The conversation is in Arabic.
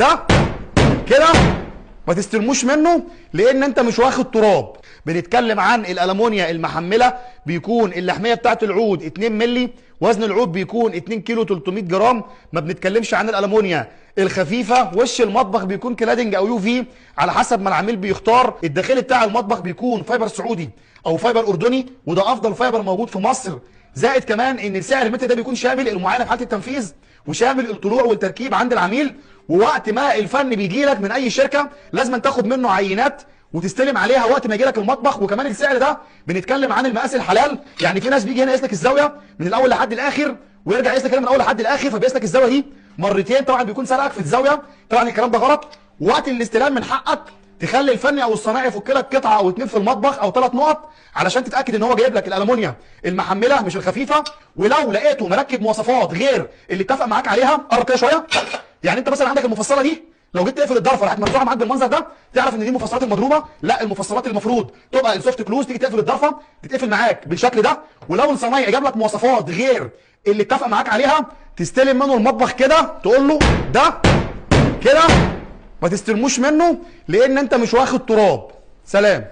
ده كده ما تستلموش منه لان انت مش واخد تراب. بنتكلم عن الالمونيا المحمله، بيكون اللحميه بتاعت العود 2 مللي، وزن العود بيكون 2 كيلو 300 جرام. ما بنتكلمش عن الالمونيا الخفيفه. وش المطبخ بيكون كلادنج او يو في على حسب ما العميل بيختار. الداخلي بتاع المطبخ بيكون فايبر سعودي او فايبر اردني، وده افضل فايبر موجود في مصر. زائد كمان ان سعر المتر ده بيكون شامل المعاينه في حاله التنفيذ، وشامل الطلوع والتركيب عند العميل. ووقت ما الفن بيجي لك من اي شركه لازم تاخد منه عينات وتستلم عليها وقت ما يجي لك المطبخ. وكمان السعر ده بنتكلم عن المقاس الحلال. يعني في ناس بيجي هنا يقيس لك الزاويه من الاول لحد الاخر، ويرجع يقيس لك من الاول لحد الاخر، فبيقيس لك الزاويه دي مرتين. طبعا بيكون سرقك في الزاويه، طبعا الكلام ده غلط. وقت الاستلام من حقك تخلي الفني او الصنايعي يفك لك قطعه او 2 في المطبخ او 3 نقط علشان تتاكد ان هو جايب لك الالومنيا المحمله مش الخفيفه. ولو لقيته مركب مواصفات غير اللي اتفق معاك عليها، قرب كده شويه. يعني انت مثلا عندك المفصله دي، لو جيت تقفل الضرفه راحت مرفوعه معاك بالمنظر ده، تعرف ان دي المفصلات المضروبه. لا، المفصلات المفروض تبقى السوفت كلوز. تيجي تقفل الضرفه تتقفل معاك بالشكل ده. ولو الصنايعي جاب لك مواصفات غير اللي اتفق معاك عليها، تستلم منه المطبخ كده، تقول له ده كده ما تستلموش منه لان انت مش واخد تراب. سلام.